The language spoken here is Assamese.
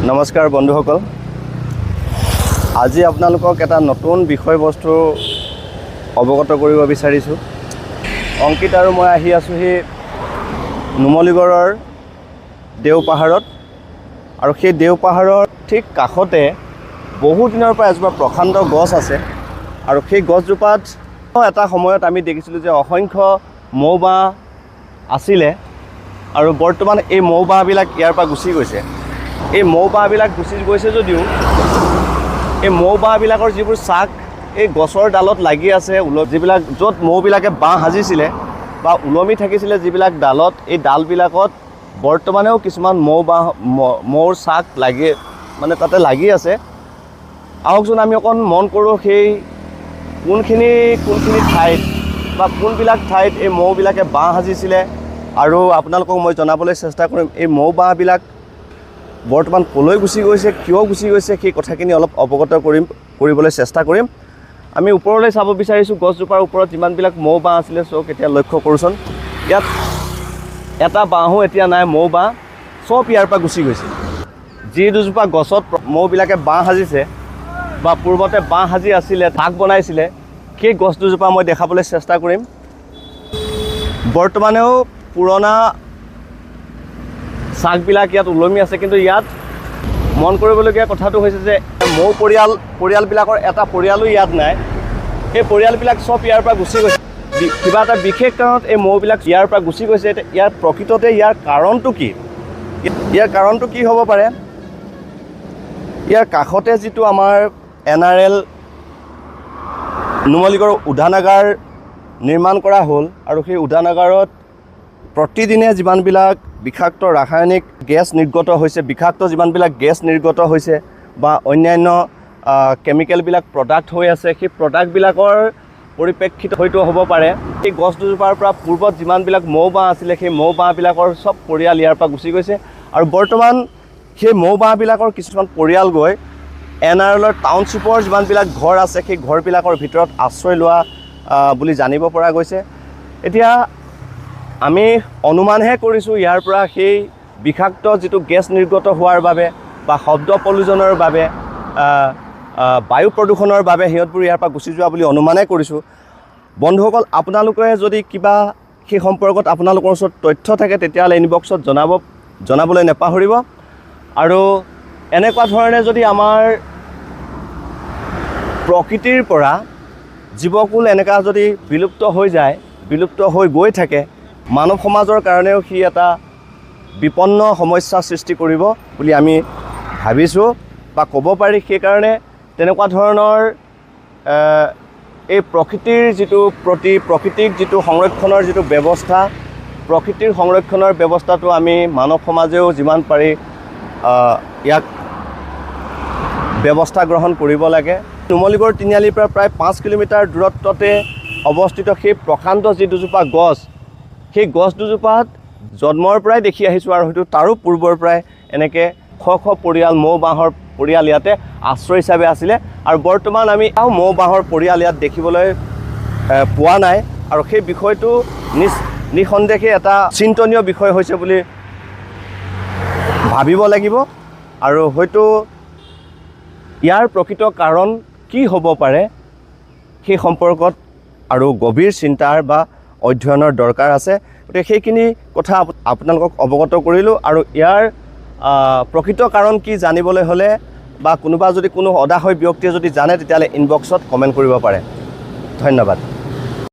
নমস্কাৰ বন্ধুসকল, আজি আপোনালোকক এটা নতুন বিষয়বস্তু অৱগত কৰিব বিচাৰিছোঁ। অংকিত আৰু মই আহি আছোঁহি নুমলীগড়ৰ দেওপাহাৰত, আৰু সেই দেওপাহাৰৰ ঠিক কাষতে বহু দিনৰ পৰা এজোপা প্ৰকাণ্ড গছ আছে, আৰু সেই গছজোপাত এটা সময়ত আমি দেখিছিলোঁ যে অসংখ্য মৌবাহ আছিলে, আৰু বৰ্তমান এই মৌবাহবিলাক ইয়াৰ পৰা গুচি গৈছে। এই মৌবাহবিলাক গুচি গৈছে যদিও এই মৌবাহবিলাকৰ যিবোৰ চাক এই গছৰ ডালত লাগি আছে, যিবিলাক য'ত মৌবিলাকে বাঁহ সাজিছিলে বা ওলমি থাকিছিলে যিবিলাক ডালত, এই ডালবিলাকত বৰ্তমানেও কিছুমান মৌৰ চাক তাতে লাগি আছে। আহকচোন আমি অকণ মন কৰোঁ সেই কোনখিনি ঠাইত বা কোনবিলাক ঠাইত এই মৌবিলাকে বাঁহ সাজিছিলে, আৰু আপোনালোকক মই জনাবলৈ চেষ্টা কৰিম এই মৌবাহবিলাক বৰ্তমান ক'লৈ গুচি গৈছে, কিয় গুচি গৈছে, সেই কথাখিনি অলপ অৱগত কৰিবলৈ চেষ্টা কৰিম। আমি ওপৰলৈ চাব বিচাৰিছোঁ। গছজোপাৰ ওপৰত যিমানবিলাক মৌবাহ আছিলে চব এতিয়া লক্ষ্য কৰোঁচোন, ইয়াত এটা বাঁহো এতিয়া নাই, মৌবাহ চব ইয়াৰ পৰা গুচি গৈছে। যি দুজোপা গছত মৌবিলাকে বাঁহ সাজিছে বা পূৰ্বতে বাঁহ সাজি আছিলে, ঢাক বনাইছিলে, সেই গছ দুজোপা মই দেখাবলৈ চেষ্টা কৰিম। বৰ্তমানেও পুৰণা চাকবিলাক ইয়াত ওলমি আছে, কিন্তু ইয়াত মন কৰিবলগীয়া কথাটো হৈছে যে মৌ পৰিয়ালবিলাকৰ এটা পৰিয়ালো ইয়াত নাই। এই পৰিয়ালবিলাক চব ইয়াৰ পৰা গুচি গৈছে। কিবা এটা বিশেষ কাৰণত এই মৌবিলাক ইয়াৰ পৰা গুচি গৈছে। ইয়াৰ প্ৰকৃততে ইয়াৰ কাৰণটো কি? ইয়াৰ কাৰণটো কি হ'ব পাৰে? ইয়াৰ কাষতে যিটো আমাৰ NRL নুমলীগড় উদ্যানাগাৰ নিৰ্মাণ কৰা হ'ল, আৰু সেই উদ্যানাগাৰত প্ৰতিদিনে যিমানবিলাক বিষাক্ত ৰাসায়নিক গেছ নিৰ্গত হৈছে, বিষাক্ত যিমানবিলাক গেছ নিৰ্গত হৈছে বা অন্যান্য কেমিকেলবিলাক প্ৰডাক্ট হৈ আছে, সেই প্ৰডাক্টবিলাকৰ পৰিপ্ৰেক্ষিত হয়তো হ'ব পাৰে এই গছ দুজোপাৰ পৰা পূৰ্বত যিমানবিলাক মৌবাহ আছিলে সেই মৌবাহবিলাকৰ চব পৰিয়াল ইয়াৰ পৰা গুচি গৈছে। আৰু বৰ্তমান সেই মৌবাহবিলাকৰ কিছুমান পৰিয়াল গৈ NRLৰ টাউনশ্বিপৰ যিমানবিলাক ঘৰ আছে সেই ঘৰবিলাকৰ ভিতৰত আশ্ৰয় লোৱা বুলি জানিব পৰা গৈছে। এতিয়া আমি অনুমানহে কৰিছোঁ ইয়াৰ পৰা সেই বিষাক্ত যিটো গেছ নিৰ্গত হোৱাৰ বাবে বা শব্দ পলিউশ্যনৰ বাবে, বায়ু প্ৰদূষণৰ বাবে সিহঁতবোৰ ইয়াৰ পৰা গুচি যোৱা বুলি অনুমানে কৰিছোঁ। বন্ধুসকল, আপোনালোকে যদি কিবা সেই সম্পৰ্কত আপোনালোকৰ ওচৰত তথ্য থাকে তেতিয়াহ'লে ইনবক্সত জনাবলৈ নেপাহৰিব। আৰু এনেকুৱা ধৰণে যদি আমাৰ প্ৰকৃতিৰ পৰা জীৱকুল এনেকুৱা যদি বিলুপ্ত হৈ যায়, বিলুপ্ত হৈ গৈ থাকে, মানৱ সমাজৰ কাৰণেও সি এটা বিপন্ন সমস্যা সৃষ্টি কৰিব বুলি আমি ভাবিছোঁ বা ক'ব পাৰি। সেইকাৰণে তেনেকুৱা ধৰণৰ এই প্ৰকৃতিৰ প্ৰকৃতিক যিটো সংৰক্ষণৰ যিটো ব্যৱস্থা, প্ৰকৃতিৰ সংৰক্ষণৰ ব্যৱস্থাটো আমি মানৱ সমাজেও যিমান পাৰি ইয়াক ব্যৱস্থা গ্ৰহণ কৰিব লাগে। নুমলীগড় তিনিআলিৰ পৰা প্ৰায় 5 কিলোমিটাৰ দূৰত্বতে অৱস্থিত সেই প্ৰকাণ্ড যি দুজোপা গছ, সেই গছ দুজোপাত জন্মৰ পৰাই দেখি আহিছোঁ, আৰু হয়তো তাৰো পূৰ্বৰ পৰাই এনেকৈ শ পৰিয়াল মৌবাহৰ পৰিয়াল ইয়াতে আশ্ৰয় হিচাপে আছিলে, আৰু বৰ্তমান আমি মৌবাহৰ পৰিয়াল ইয়াত দেখিবলৈ পোৱা নাই। আৰু সেই বিষয়টো নিঃসন্দেহে এটা চিন্তনীয় বিষয় হৈছে বুলি ভাবিব লাগিব, আৰু হয়তো ইয়াৰ প্ৰকৃত কাৰণ কি হ'ব পাৰে সেই সম্পৰ্কত আৰু গভীৰ চিন্তাৰ বা অধ্যয়নৰ দৰকাৰ আছে। গতিকে সেইখিনি কথা আপোনালোকক অৱগত কৰিলোঁ, আৰু ইয়াৰ প্ৰকৃত কাৰণ কি জানিবলৈ হ'লে বা কোনোবা যদি কোনো অদাহয় ব্যক্তিয়ে যদি জানে তেতিয়াহ'লে ইনবক্সত কমেণ্ট কৰিব পাৰে। ধন্যবাদ।